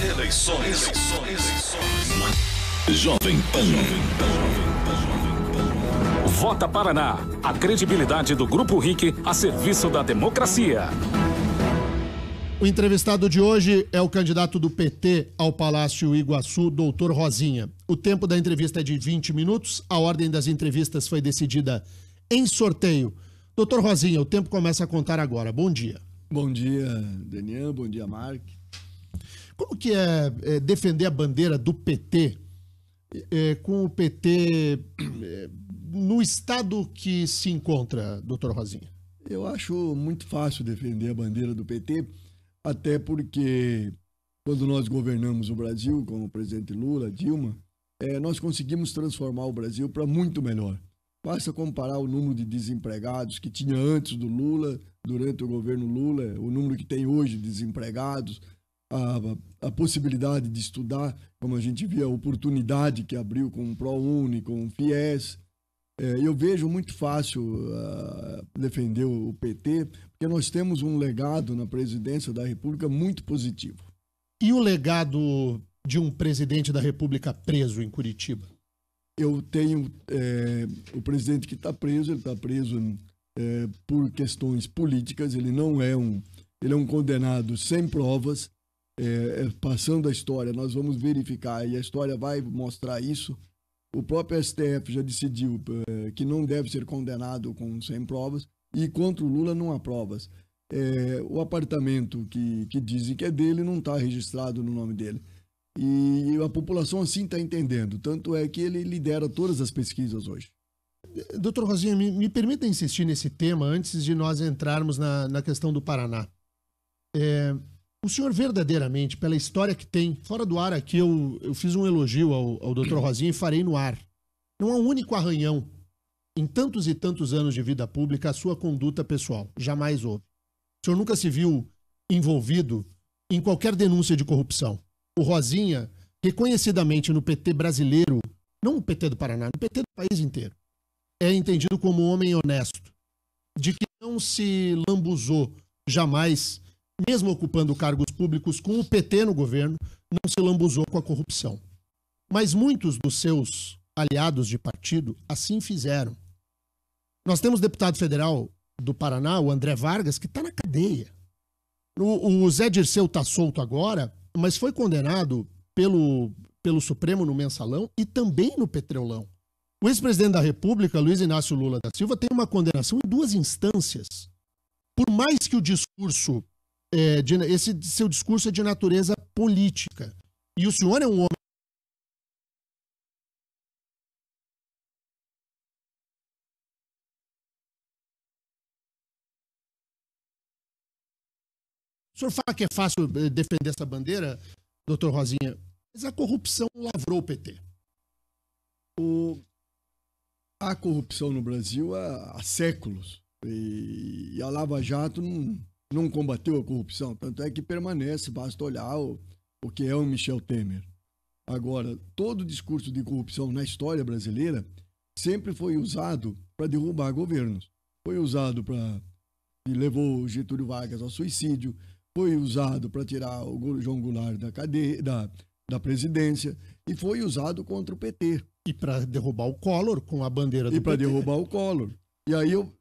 Eleições. Jovem Pan. Vota Paraná. A credibilidade do Grupo RIC a serviço da democracia. O entrevistado de hoje é o candidato do PT ao Palácio Iguaçu, doutor Rosinha. O tempo da entrevista é de 20 minutos. A ordem das entrevistas foi decidida em sorteio. Doutor Rosinha, o tempo começa a contar agora. Bom dia. Bom dia, Daniel. Bom dia, Mark. Como que é defender a bandeira do PT com o PT no estado que se encontra, doutor Rosinha? Eu acho muito fácil defender a bandeira do PT, até porque quando nós governamos o Brasil com o presidente Lula, Dilma, nós conseguimos transformar o Brasil para muito melhor. Basta comparar o número de desempregados que tinha antes do Lula, durante o governo Lula, o número que tem hoje de desempregados, a possibilidade de estudar, como a gente via, a oportunidade que abriu com o ProUni, com o FIES. Eu vejo muito fácil defender o PT, porque nós temos um legado na presidência da República muito positivo. E o legado de um presidente da República preso em Curitiba? Eu tenho o presidente que está preso, ele está preso por questões políticas, ele é um condenado sem provas. Passando a história, nós vamos verificar e a história vai mostrar isso. O próprio STF já decidiu que não deve ser condenado sem provas e contra o Lula não há provas. O apartamento que dizem que é dele não está registrado no nome dele. E a população assim está entendendo. Tanto é que ele lidera todas as pesquisas hoje. Doutor Rosinha, me permita insistir nesse tema antes de nós entrarmos na questão do Paraná. O senhor verdadeiramente, pela história que tem, fora do ar aqui eu fiz um elogio ao doutor Rosinha e farei no ar. Não há um único arranhão em tantos e tantos anos de vida pública a sua conduta pessoal. Jamais houve. O senhor nunca se viu envolvido em qualquer denúncia de corrupção. O Rosinha, reconhecidamente no PT brasileiro, não no PT do Paraná, no PT do país inteiro, é entendido como um homem honesto, de que não se lambuzou jamais, mesmo ocupando cargos públicos com o PT no governo, não se lambuzou com a corrupção. Mas muitos dos seus aliados de partido assim fizeram. Nós temos deputado federal do Paraná, o André Vargas, que está na cadeia. O Zé Dirceu está solto agora, mas foi condenado pelo Supremo no Mensalão e também no Petrolão. O ex-presidente da República, Luiz Inácio Lula da Silva, tem uma condenação em 2 instâncias. Por mais que o discurso esse seu discurso é de natureza política. E o senhor é um homem. O senhor fala que é fácil defender essa bandeira, doutor Rosinha, mas a corrupção lavrou o PT. Há corrupção no Brasil há séculos. E a Lava Jato não combateu a corrupção, tanto é que permanece, basta olhar o que é o Michel Temer. Agora, todo discurso de corrupção na história brasileira sempre foi usado para derrubar governos. Foi usado e levou o Getúlio Vargas ao suicídio, foi usado para tirar o João Goulart da cadeia, da presidência, e foi usado contra o PT. E para derrubar o Collor com a bandeira do PT. E para derrubar o Collor. E aí eu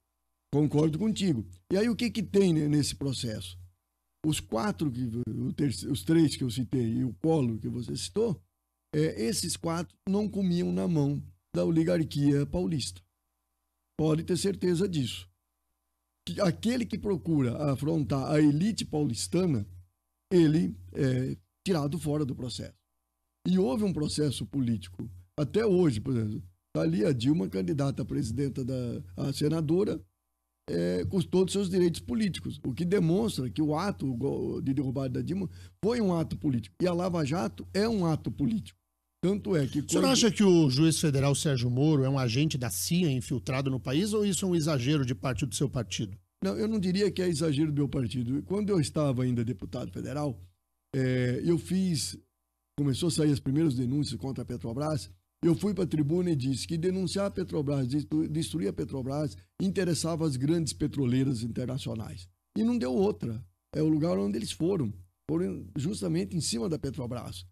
concordo contigo. E aí o que tem nesse processo? Os 3 que eu citei e o Collor que você citou, esses 4 não comiam na mão da oligarquia paulista. Pode ter certeza disso. Aquele que procura afrontar a elite paulistana, ele é tirado fora do processo. E houve um processo político. Até hoje, por exemplo, está ali a Dilma, candidata a presidenta a senadora, com todos os seus direitos políticos, o que demonstra que o ato de derrubada da Dilma foi um ato político. E a Lava Jato é um ato político. Tanto é que... O senhor acha que o juiz federal Sérgio Moro é um agente da CIA infiltrado no país ou isso é um exagero de parte do seu partido? Não, eu não diria que é exagero do meu partido. Quando eu estava ainda deputado federal, começou a sair as primeiras denúncias contra a Petrobras, eu fui para a tribuna e disse que denunciar a Petrobras, destruir a Petrobras, interessava as grandes petroleiras internacionais. E não deu outra. É o lugar onde eles foram foram justamente em cima da Petrobras.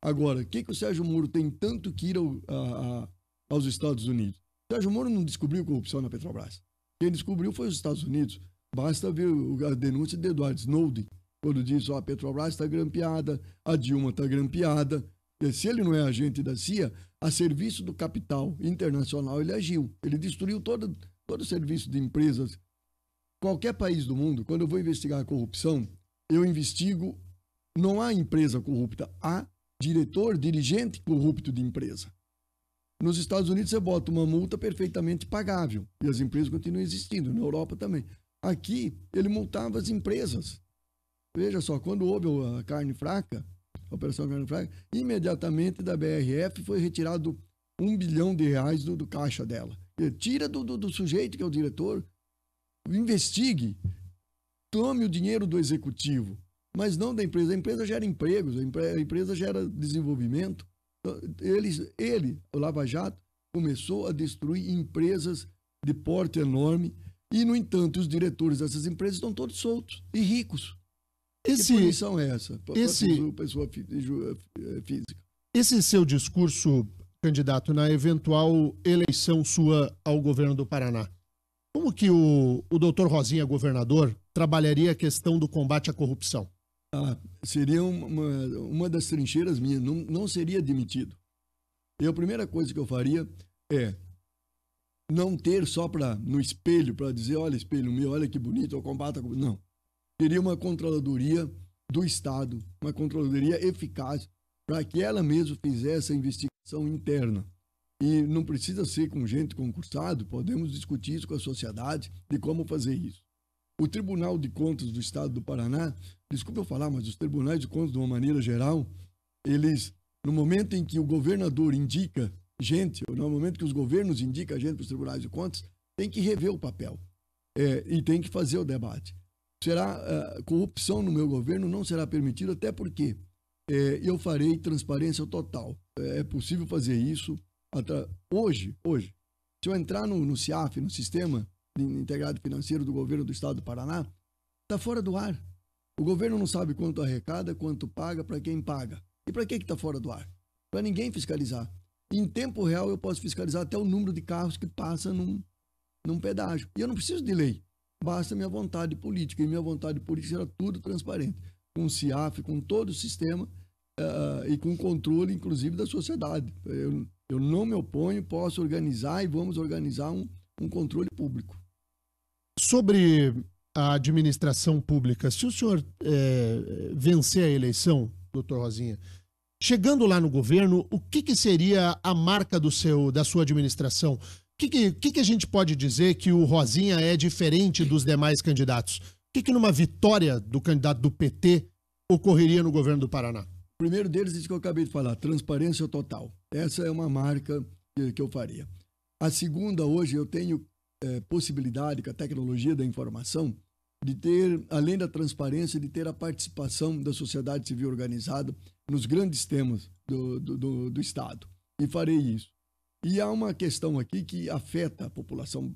Agora, o que o Sérgio Moro tem tanto que ir aos Estados Unidos? O Sérgio Moro não descobriu corrupção na Petrobras. Quem descobriu foi os Estados Unidos. Basta ver a denúncia de Edward Snowden, quando diz, a Petrobras está grampeada, a Dilma está grampeada. E se ele não é agente da CIA, a serviço do capital internacional ele agiu. Ele destruiu todo o serviço de empresas. Qualquer país do mundo, quando eu vou investigar a corrupção, eu investigo, não há empresa corrupta, há dirigente corrupto de empresa. Nos Estados Unidos você bota uma multa perfeitamente pagável e as empresas continuam existindo, na Europa também. Aqui ele multava as empresas. Veja só, quando houve a carne fraca, a operação carne fraca, imediatamente da BRF foi retirado R$1 bilhão do caixa dela. Tira do sujeito que é o diretor, investigue, tome o dinheiro do executivo, mas não da empresa. A empresa gera empregos, a empresa gera desenvolvimento. Ele, o Lava Jato, começou a destruir empresas de porte enorme e, no entanto, os diretores dessas empresas estão todos soltos e ricos. Que punição é essa para pessoa física? Esse seu discurso, candidato, na eventual eleição sua ao governo do Paraná, como que o doutor Rosinha, governador, trabalharia a questão do combate à corrupção? Seria uma das trincheiras minhas, não seria demitido. E a primeira coisa que eu faria é não ter só no espelho, para dizer, olha, espelho meu, olha que bonito, eu combato a corrupção. Não. Teria uma controladoria do Estado, uma controladoria eficaz, para que ela mesma fizesse a investigação interna. E não precisa ser com gente concursado, podemos discutir isso com a sociedade, de como fazer isso. O Tribunal de Contas do Estado do Paraná, desculpe eu falar, mas os tribunais de contas, de uma maneira geral, eles, no momento em que o governador indica gente, ou no momento que os governos indicam gente para os tribunais de contas, tem que rever o papel e tem que fazer o debate. Corrupção no meu governo não será permitido, até porque eu farei transparência total. É possível fazer isso hoje. Se eu entrar no CIAF, no Sistema Integrado Financeiro do Governo do Estado do Paraná, está fora do ar. O governo não sabe quanto arrecada, quanto paga, para quem paga. E para que está fora do ar? Para ninguém fiscalizar. Em tempo real eu posso fiscalizar até o número de carros que passa num pedágio. E eu não preciso de lei. Basta minha vontade política. E minha vontade política será tudo transparente. Com o CIAF, com todo o sistema e com controle, inclusive, da sociedade. Eu não me oponho, posso organizar e vamos organizar um controle público. Sobre a administração pública, se o senhor vencer a eleição, doutor Rosinha, chegando lá no governo, o que seria a marca da sua administração? O que a gente pode dizer que o Rosinha é diferente dos demais candidatos? O que numa vitória do candidato do PT ocorreria no governo do Paraná? O primeiro deles é isso que eu acabei de falar, transparência total. Essa é uma marca que eu faria. A segunda, hoje, eu tenho possibilidade, com a tecnologia da informação, de ter, além da transparência, de ter a participação da sociedade civil organizada nos grandes temas do Estado. E farei isso. E há uma questão aqui que afeta a população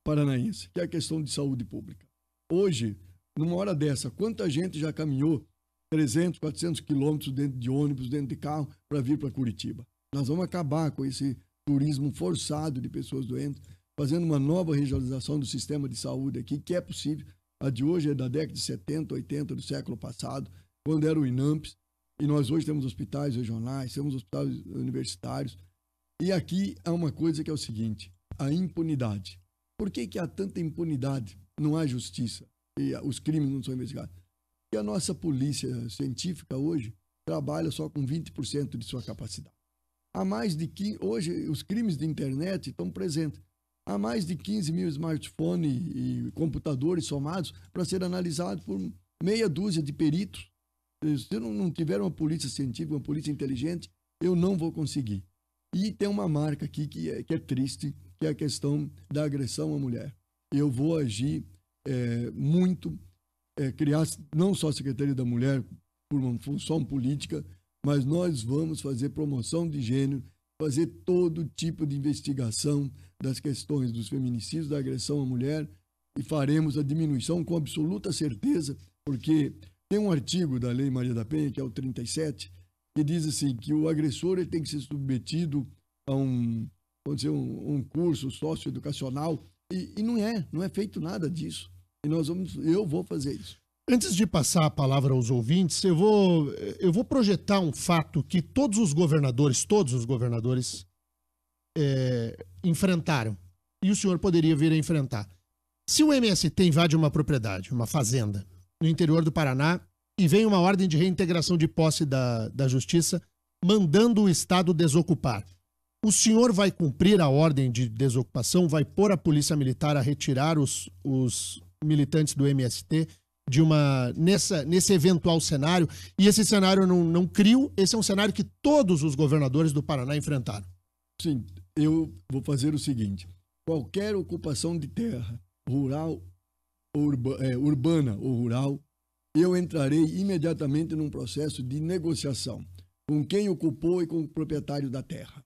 paranaense, que é a questão de saúde pública. Hoje, numa hora dessa, quanta gente já caminhou 300, 400 quilômetros dentro de ônibus, dentro de carro, para vir para Curitiba? Nós vamos acabar com esse turismo forçado de pessoas doentes, fazendo uma nova regionalização do sistema de saúde aqui, que é possível. A de hoje é da década de 70, 80 do século passado, quando era o INAMPS, e nós hoje temos hospitais regionais, temos hospitais universitários. E aqui há uma coisa que é o seguinte, a impunidade. Por que há tanta impunidade? Não há justiça e os crimes não são investigados. Porque a nossa polícia científica hoje trabalha só com 20% de sua capacidade. Hoje os crimes de internet estão presentes. Há mais de 15 mil smartphones e computadores somados para ser analisados por meia dúzia de peritos. Se eu não tiver uma polícia científica, uma polícia inteligente, eu não vou conseguir. E tem uma marca aqui que é triste, que é a questão da agressão à mulher. Eu vou agir muito, criar não só a Secretaria da Mulher por uma função política, mas nós vamos fazer promoção de gênero, fazer todo tipo de investigação das questões dos feminicídios, da agressão à mulher, e faremos a diminuição com absoluta certeza, porque Tem um artigo da Lei Maria da Penha, que é o 37, que diz assim, que o agressor ele tem que ser submetido a um curso socioeducacional, e não é feito nada disso. E eu vou fazer isso. Antes de passar a palavra aos ouvintes, eu vou projetar um fato que todos os governadores enfrentaram. E o senhor poderia vir a enfrentar. Se o MST invade uma propriedade, uma fazenda, no interior do Paraná, e vem uma ordem de reintegração de posse da Justiça, mandando o Estado desocupar, o senhor vai cumprir a ordem de desocupação, vai pôr a Polícia Militar a retirar os militantes do MST nesse eventual cenário? E esse cenário não criou, esse é um cenário que todos os governadores do Paraná enfrentaram. Sim, eu vou fazer o seguinte: qualquer ocupação de terra, rural, urbana ou rural, eu entrarei imediatamente num processo de negociação com quem ocupou e com o proprietário da terra.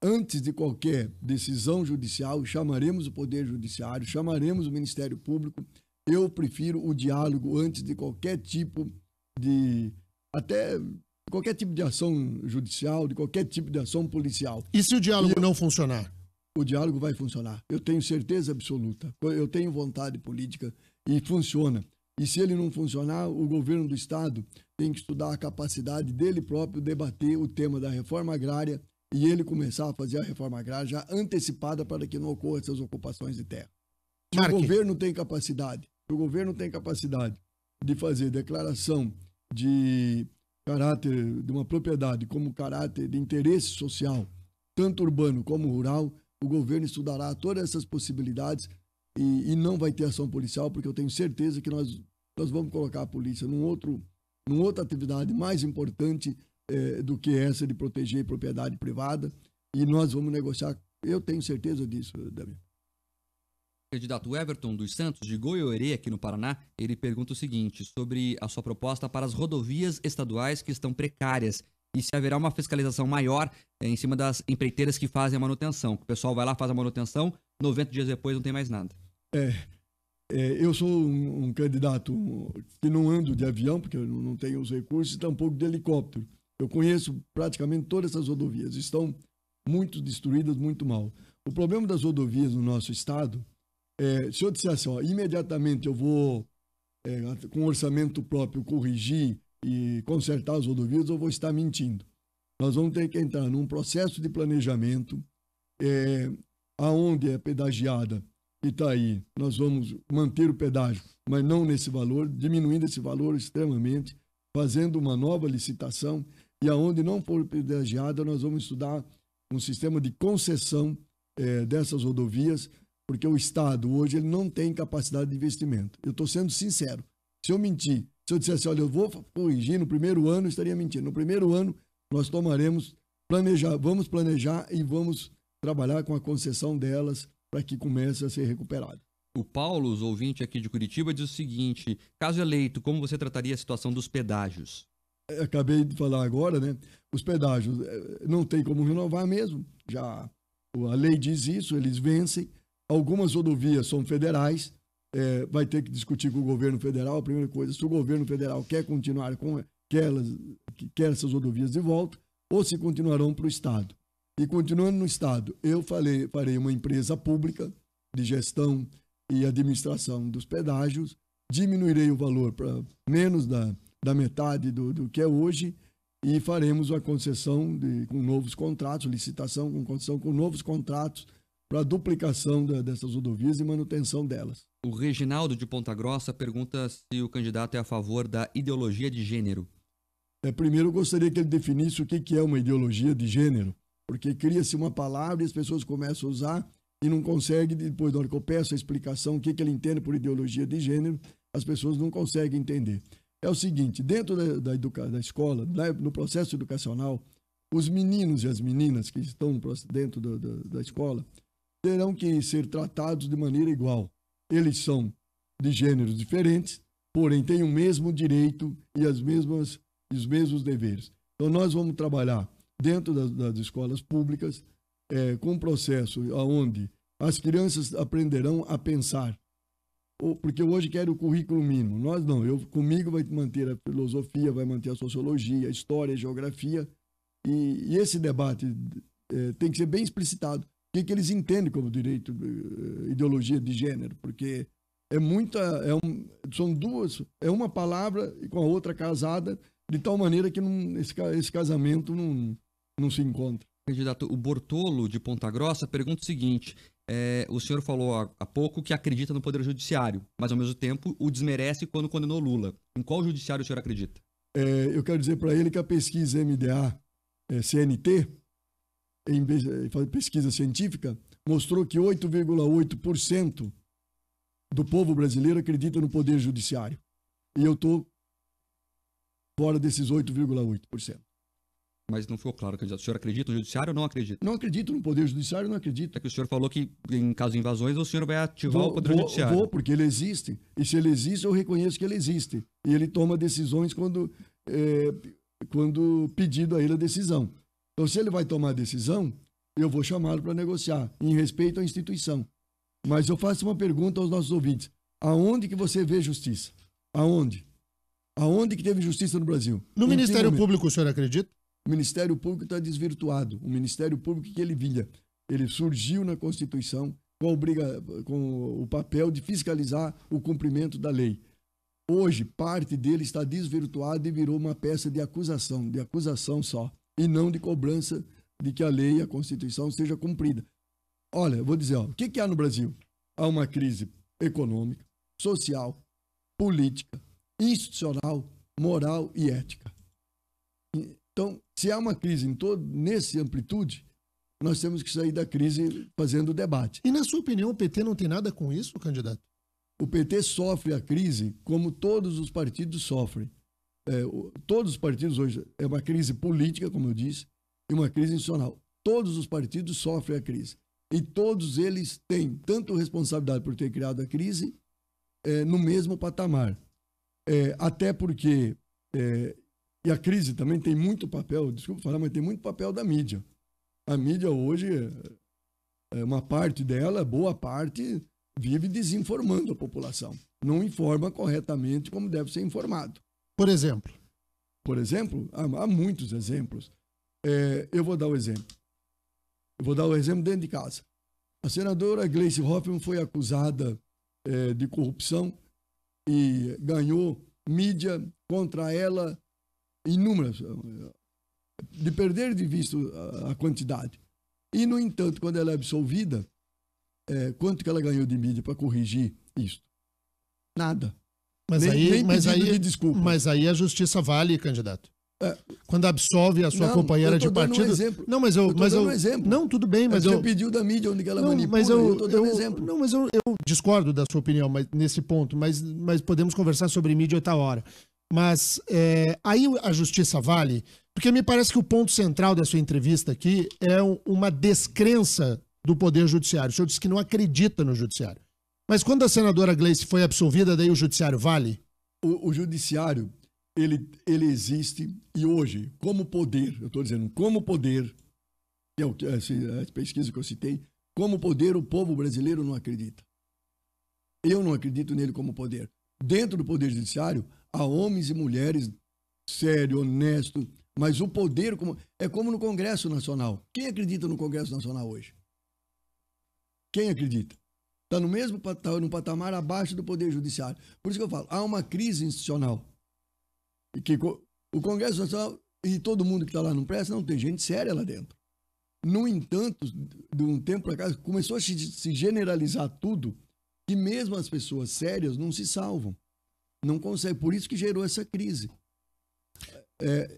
Antes de qualquer decisão judicial, chamaremos o Poder Judiciário, chamaremos o Ministério Público. Eu prefiro o diálogo antes de qualquer tipo de ação judicial, de qualquer tipo de ação policial. E se o diálogo não funcionar? O diálogo vai funcionar. Eu tenho certeza absoluta. Eu tenho vontade política e funciona. E se ele não funcionar, o governo do Estado tem que estudar a capacidade dele próprio debater o tema da reforma agrária e ele começar a fazer a reforma agrária já antecipada para que não ocorram essas ocupações de terra. Se o governo tem capacidade de fazer declaração de caráter de uma propriedade como caráter de interesse social, tanto urbano como rural, o governo estudará todas essas possibilidades e não vai ter ação policial, porque eu tenho certeza que nós vamos colocar a polícia numa outra atividade mais importante do que essa de proteger propriedade privada, e nós vamos negociar. Eu tenho certeza disso, Davi. O candidato Everton dos Santos, de Goiôerê, aqui no Paraná, ele pergunta o seguinte, sobre a sua proposta para as rodovias estaduais que estão precárias e se haverá uma fiscalização maior em cima das empreiteiras que fazem a manutenção. O pessoal vai lá, faz a manutenção, 90 dias depois não tem mais nada. Eu sou um candidato que não ando de avião, porque eu não tenho os recursos, e tampouco de helicóptero. Eu conheço praticamente todas essas rodovias. Estão muito destruídas, muito mal. O problema das rodovias no nosso estado, se eu dissesse, imediatamente eu vou, com orçamento próprio, corrigir e consertar as rodovias, eu vou estar mentindo. Nós vamos ter que entrar num processo de planejamento, aonde é pedagiada e está aí, nós vamos manter o pedágio, mas não nesse valor, diminuindo esse valor extremamente, fazendo uma nova licitação, e aonde não for pedagiada, nós vamos estudar um sistema de concessão dessas rodovias, porque o Estado hoje ele não tem capacidade de investimento. Eu estou sendo sincero. Se eu mentir, se eu dissesse, olha, eu vou corrigir no primeiro ano, eu estaria mentindo. No primeiro ano, nós vamos planejar e vamos trabalhar com a concessão delas para que comece a ser recuperado. O Paulo, ouvinte aqui de Curitiba, diz o seguinte: caso eleito, como você trataria a situação dos pedágios? Acabei de falar agora, né? Os pedágios não tem como renovar mesmo. Já a lei diz isso, eles vencem. Algumas rodovias são federais, vai ter que discutir com o governo federal. A primeira coisa, se o governo federal quer continuar quer essas rodovias de volta, ou se continuarão para o Estado. E continuando no Estado, eu farei uma empresa pública de gestão e administração dos pedágios, diminuirei o valor para menos da metade do que é hoje e faremos a concessão com novos contratos, licitação com concessão com novos contratos para a duplicação dessas rodovias e manutenção delas. O Reginaldo de Ponta Grossa pergunta se o candidato é a favor da ideologia de gênero. Primeiro, eu gostaria que ele definisse o que é uma ideologia de gênero, porque cria-se uma palavra e as pessoas começam a usar e não conseguem, depois da hora que eu peço a explicação, o que ele entende por ideologia de gênero, as pessoas não conseguem entender. É o seguinte, dentro da escola, no processo educacional, os meninos e as meninas que estão dentro da escola terão que ser tratados de maneira igual. Eles são de gêneros diferentes, porém têm o mesmo direito e os mesmos deveres. Então nós vamos trabalhar dentro das escolas públicas com um processo onde as crianças aprenderão a pensar porque hoje quer o currículo mínimo. Nós não. Comigo vai manter a filosofia, vai manter a sociologia, a história, a geografia. E esse debate tem que ser bem explicitado. O que eles entendem como direito, ideologia de gênero? Porque são duas, é uma palavra com a outra casada, de tal maneira que esse casamento não se encontra. Candidato, o Bortolo, de Ponta Grossa, pergunta o seguinte: o senhor falou há pouco que acredita no Poder Judiciário, mas ao mesmo tempo o desmerece quando condenou Lula. Em qual judiciário o senhor acredita? Eu quero dizer para ele que a pesquisa MDA, CNT, em pesquisa científica, mostrou que 8,8% do povo brasileiro acredita no Poder Judiciário. E eu estou fora desses 8,8%. Mas não ficou claro, candidato. O senhor acredita no judiciário ou não acredita? Não acredito no Poder Judiciário, não acredito. É que o senhor falou que, em caso de invasões, o senhor vai ativar o Poder Judiciário. Vou, porque ele existe. E se ele existe, eu reconheço que ele existe. E ele toma decisões quando pedido a ele a decisão. Então, se ele vai tomar a decisão, eu vou chamá-lo para negociar, em respeito à instituição. Mas eu faço uma pergunta aos nossos ouvintes. Aonde que você vê justiça? Aonde? Aonde que teve justiça no Brasil? No Ministério Público, o senhor acredita? O Ministério Público está desvirtuado. O Ministério Público que ele vinha, ele surgiu na Constituição com o papel de fiscalizar o cumprimento da lei. Hoje, parte dele está desvirtuado e virou uma peça de acusação só, e não de cobrança de que a lei e a Constituição seja cumprida. Olha, eu vou dizer, o que há no Brasil? Há uma crise econômica, social, política, institucional, moral e ética. Então, se há uma crise nessa amplitude, nós temos que sair da crise fazendo debate. E, na sua opinião, o PT não tem nada com isso, candidato? O PT sofre a crise como todos os partidos sofrem. Todos os partidos hoje, é uma crise política, como eu disse, e uma crise institucional. Todos os partidos sofrem a crise. E todos eles têm tanto responsabilidade por ter criado a crise no mesmo patamar. Até porque... E a crise também tem muito papel, desculpa falar, mas tem muito papel da mídia. A mídia hoje, uma parte dela, boa parte, vive desinformando a população. Não informa corretamente como deve ser informado. Por exemplo? Por exemplo, há muitos exemplos. Eu vou dar o exemplo. Eu vou dar o exemplo dentro de casa. A senadora Gleice Hoffmann foi acusada de corrupção e ganhou mídia contra ela inúmeras, de perder de vista a quantidade. E, no entanto, quando ela é absolvida, quanto que ela ganhou de mídia para corrigir isso? Nada. Mas Mas aí a justiça vale, candidato. Quando absolve a sua companheira de partido... Não, mas eu dando um exemplo. Não, tudo bem, mas você pediu da mídia onde ela manipula, eu estou dando exemplo. Não, mas eu discordo da sua opinião nesse ponto, mas podemos conversar sobre mídia outra hora. Mas aí a justiça vale, porque me parece que o ponto central da sua entrevista aqui é uma descrença do Poder Judiciário. O senhor disse que não acredita no Judiciário. Mas quando a senadora Gleice foi absolvida, daí o Judiciário vale? O Judiciário, ele existe e hoje, como poder, eu estou dizendo, como poder, que é a pesquisa que eu citei, como poder o povo brasileiro não acredita. Eu não acredito nele como poder. Dentro do Poder Judiciário, há homens e mulheres sérios, honestos, mas o poder é como no Congresso Nacional. Quem acredita no Congresso Nacional hoje? Quem acredita? Está no patamar abaixo do Poder Judiciário. Por isso que eu falo, há uma crise institucional. E que o Congresso Nacional e todo mundo que está lá não presta, não tem gente séria lá dentro. No entanto, de um tempo para cá, começou a se generalizar tudo, que mesmo as pessoas sérias não se salvam. Não consegue. Por isso que gerou essa crise.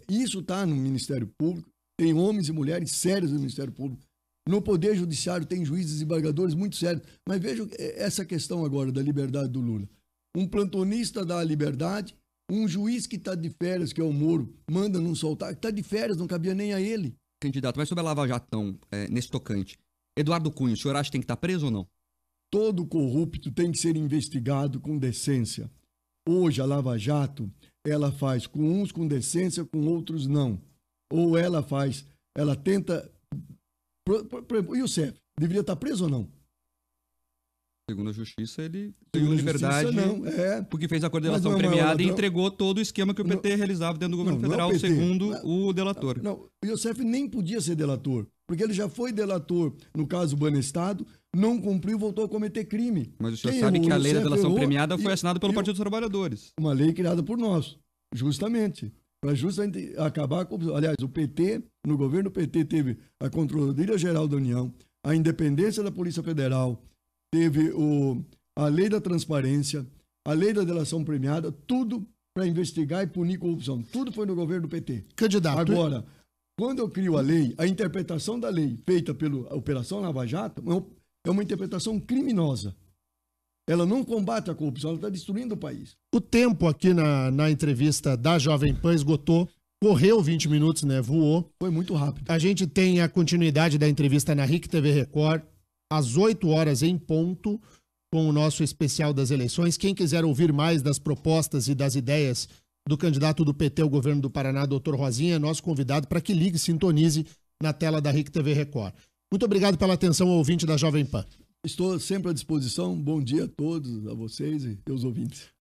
Isso está no Ministério Público, tem homens e mulheres sérios no Ministério Público. No Poder Judiciário tem juízes e desembargadores muito sérios. Mas vejam essa questão agora da liberdade do Lula. Um plantonista dá a liberdade, um juiz que está de férias, que é o Moro, manda não soltar, que está de férias, não cabia nem a ele. Candidato, mas sobre a Lava Jatão, nesse tocante, Eduardo Cunha, o senhor acha que tem que estar preso ou não? Todo corrupto tem que ser investigado com decência. Hoje a Lava Jato, ela faz com uns com decência, com outros não. Ou ela tenta... E o CEF? Deveria estar preso ou não? Segundo a justiça, ele Segundo ganhou a liberdade justiça, não. porque fez a Mas coordenação não é premiada maior e ladrão. entregou todo o esquema que o PT realizava dentro do governo Não, não é o federal, PT. segundo o delator. Não, o Youssef nem podia ser delator, porque ele já foi delator no caso Banestado, não cumpriu, voltou a cometer crime. Mas o senhor Quem sabe errou? que a O lei da Youssef delação errou premiada foi e- assinada pelo e- Partido dos Trabalhadores. Uma lei criada por nós, justamente, para justamente acabar com... Aliás, o PT, no governo PT, teve a Controladoria Geral da União, a independência da Polícia Federal, teve a lei da transparência, a lei da delação premiada, tudo para investigar e punir corrupção. Tudo foi no governo do PT. Candidato. Agora, quando eu crio a lei, a interpretação da lei feita pela Operação Lava Jato é uma interpretação criminosa. Ela não combate a corrupção, ela está destruindo o país. O tempo aqui na entrevista da Jovem Pan esgotou. Correu 20 minutos, né? Voou. Foi muito rápido. A gente tem a continuidade da entrevista na RIC TV Record, às 8 horas em ponto, com o nosso especial das eleições. Quem quiser ouvir mais das propostas e das ideias do candidato do PT ao governo do Paraná, doutor Rosinha, é nosso convidado para que ligue, sintonize na tela da RIC TV Record. Muito obrigado pela atenção ao ouvinte da Jovem Pan. Estou sempre à disposição. Bom dia a todos, a vocês e aos ouvintes.